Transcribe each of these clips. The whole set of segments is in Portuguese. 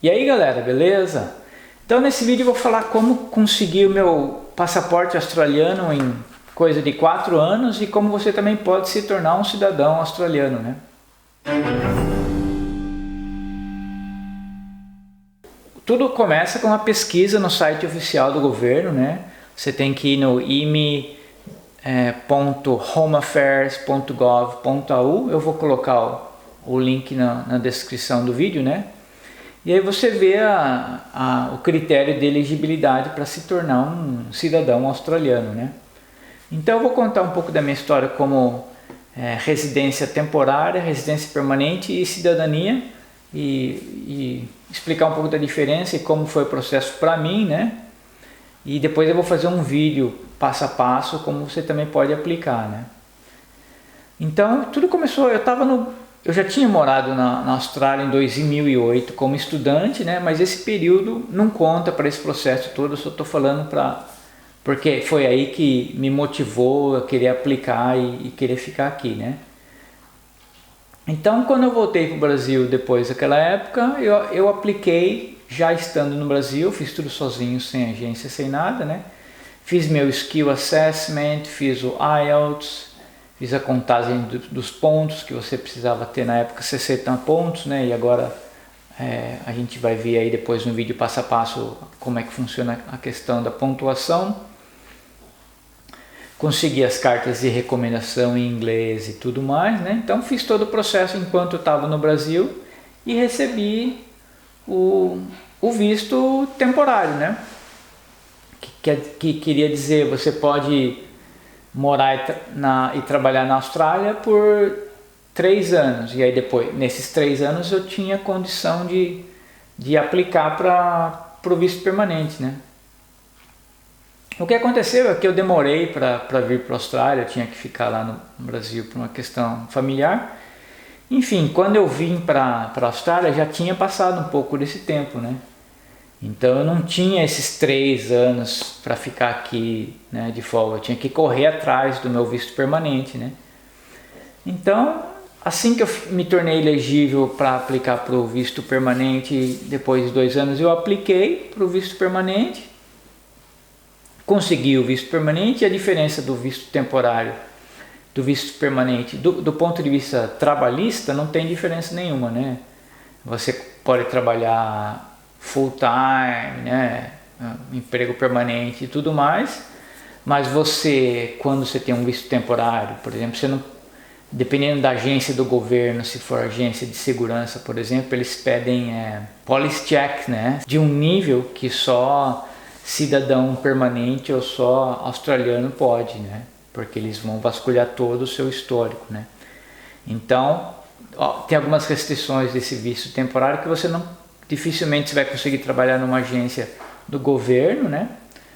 E aí galera, beleza? Então nesse vídeo eu vou falar como conseguir o meu passaporte australiano em coisa de 4 anos e como você também pode se tornar um cidadão australiano, né? Tudo começa com uma pesquisa no site oficial do governo, né? Você tem que ir no ime.homeaffairs.gov.au. Eu vou colocar o link na descrição do vídeo, né? E aí você vê o critério de elegibilidade para se tornar um cidadão australiano, né? Então eu vou contar um pouco da minha história como residência temporária, residência permanente e cidadania e explicar um pouco da diferença e como foi o processo para mim, né? E depois eu vou fazer um vídeo passo a passo como você também pode aplicar, né? Então tudo começou, eu já tinha morado na Austrália em 2008 como estudante, né? Mas esse período não conta para esse processo todo, eu só estou falando porque foi aí que me motivou a querer aplicar e querer ficar aqui, né? Então quando eu voltei para o Brasil depois daquela época, eu apliquei já estando no Brasil, fiz tudo sozinho, sem agência, sem nada, né? Fiz meu Skill Assessment, fiz o IELTS, fiz a contagem dos pontos que você precisava ter na época, 60 pontos, né? E agora a gente vai ver aí depois no vídeo passo a passo como é que funciona a questão da pontuação. Consegui as cartas de recomendação em inglês e tudo mais, né? Então fiz todo o processo enquanto eu estava no Brasil e recebi o visto temporário, né? Que queria dizer, você pode morar e trabalhar na Austrália por 3 anos. E aí depois, nesses 3 anos eu tinha condição de aplicar para o visto permanente, né? O que aconteceu é que eu demorei para vir para a Austrália, eu tinha que ficar lá no Brasil por uma questão familiar. Enfim, quando eu vim para a Austrália já tinha passado um pouco desse tempo, né? Então eu não tinha esses 3 anos para ficar aqui, né, de folga, eu tinha que correr atrás do meu visto permanente, né? Então, assim que eu me tornei elegível para aplicar para o visto permanente, depois de 2 anos eu apliquei para o visto permanente, consegui o visto permanente. E a diferença do visto temporário do visto permanente, do ponto de vista trabalhista, não tem diferença nenhuma, né? Você pode trabalhar full time, né, emprego permanente e tudo mais, mas você, quando você tem um visto temporário, por exemplo, você não, dependendo da agência do governo, se for agência de segurança, por exemplo, eles pedem police check, né, de um nível que só cidadão permanente ou só australiano pode, né, porque eles vão vasculhar todo o seu histórico, né. Então, tem algumas restrições desse visto temporário que você dificilmente você vai conseguir trabalhar numa agência do governo, né?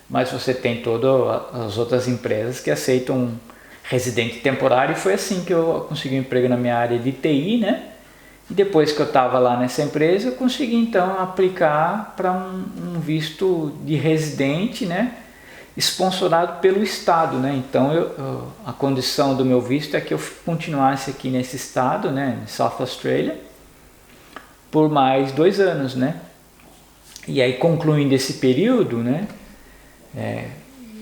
Mas você tem todas as outras empresas que aceitam um residente temporário, e foi assim que eu consegui um emprego na minha área de TI, né? E depois que eu estava lá nessa empresa, eu consegui então aplicar para um visto de residente, né? Sponsorado pelo estado, né? Então a condição do meu visto é que eu continuasse aqui nesse estado, né? South Australia, por mais 2 anos, né? E aí, concluindo esse período, né,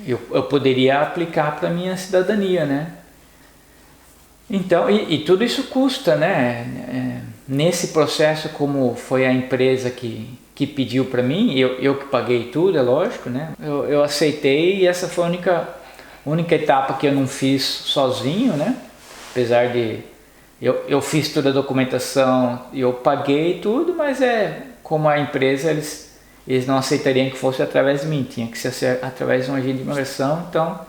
eu poderia aplicar para minha cidadania, né? Então, e tudo isso custa, né? Nesse processo, como foi a empresa que pediu para mim, eu que paguei tudo, é lógico, né? Eu aceitei, e essa foi a única etapa que eu não fiz sozinho, né? Apesar de eu fiz toda a documentação e eu paguei tudo, mas como a empresa, eles não aceitariam que fosse através de mim, tinha que ser através de um agente de imigração. Então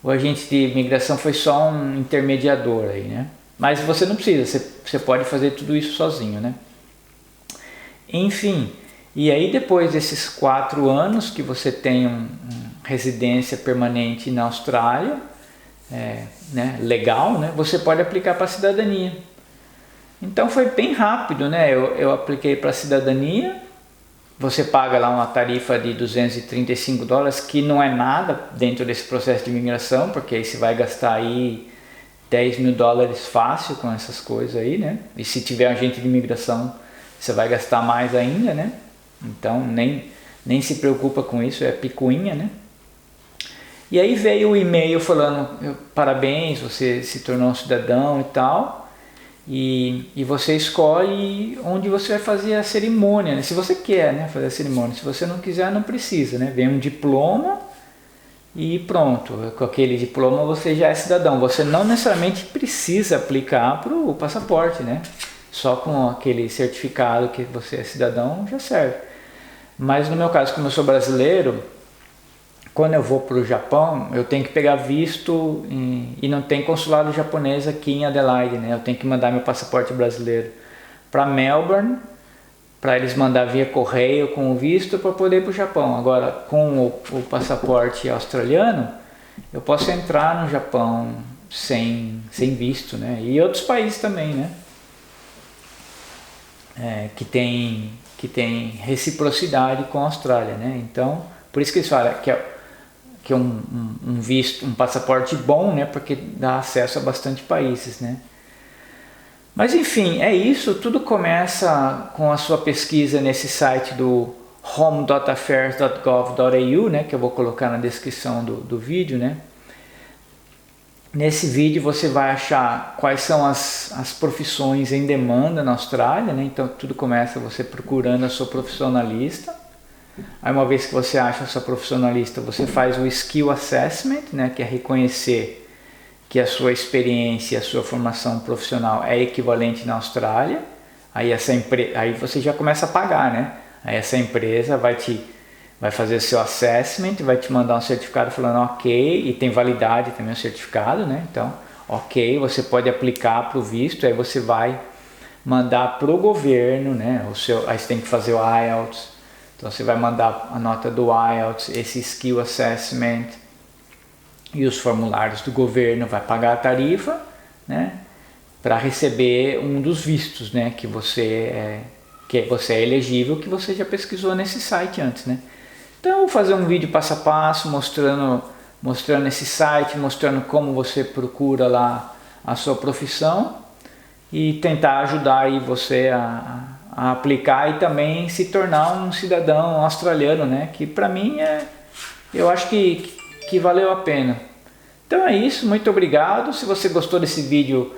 o agente de imigração foi só um intermediador aí, né? Mas você não precisa, você pode fazer tudo isso sozinho, né? Enfim, e aí depois desses 4 anos que você tem uma residência permanente na Austrália, né, legal, né, você pode aplicar para a cidadania. Então foi bem rápido, né? Eu apliquei para a cidadania. Você paga lá uma tarifa de $235, que não é nada dentro desse processo de imigração, porque aí você vai gastar aí $10 mil fácil com essas coisas aí, né? E se tiver agente de imigração você vai gastar mais ainda, né? Então nem se preocupa com isso, é picuinha, né? E aí veio o e-mail falando, parabéns, você se tornou um cidadão e tal, e você escolhe onde você vai fazer a cerimônia, né? Se você quer, né, fazer a cerimônia. Se você não quiser, não precisa, né? Vem um diploma e pronto, com aquele diploma você já é cidadão. Você não necessariamente precisa aplicar para o passaporte, né? Só com aquele certificado que você é cidadão já serve. Mas no meu caso, como eu sou brasileiro, quando eu vou para o Japão, eu tenho que pegar visto e não tem consulado japonês aqui em Adelaide, né? Eu tenho que mandar meu passaporte brasileiro para Melbourne, para eles mandar via correio com o visto para poder ir para o Japão. Agora, com o passaporte australiano, eu posso entrar no Japão sem visto, né? E outros países também, né? Que tem reciprocidade com a Austrália, né? Então, por isso que eles falam que é um visto, um passaporte bom, né? Porque dá acesso a bastante países, né? Mas enfim, é isso. Tudo começa com a sua pesquisa nesse site do home.affairs.gov.au, né? Que eu vou colocar na descrição do vídeo, né? Nesse vídeo você vai achar quais são as profissões em demanda na Austrália, né? Então tudo começa você procurando a sua profissionalista. Aí uma vez que você acha a sua profissionalista, você faz o Skill Assessment, né? Que é reconhecer que a sua experiência, a sua formação profissional é equivalente na Austrália. Aí aí você já começa a pagar, né? Aí essa empresa vai fazer o seu assessment, vai te mandar um certificado falando ok, e tem validade também o certificado, né? Então, ok, você pode aplicar para o visto, aí você vai mandar para o governo, né? Aí você tem que fazer o IELTS, então você vai mandar a nota do IELTS, esse Skill Assessment e os formulários do governo, vai pagar a tarifa, né? Para receber um dos vistos, né? Que você é elegível, que você já pesquisou nesse site antes, né? Então eu vou fazer um vídeo passo a passo mostrando esse site, mostrando como você procura lá a sua profissão e tentar ajudar aí você a aplicar e também se tornar um cidadão australiano, né? Que para mim eu acho que valeu a pena. Então é isso, muito obrigado. Se você gostou desse vídeo,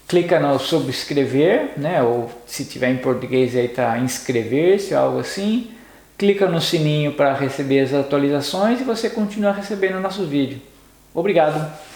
clica no subscrever, né? Ou se tiver em português aí tá inscrever-se, algo assim. Clica no sininho para receber as atualizações e você continua recebendo nossos vídeos. Obrigado!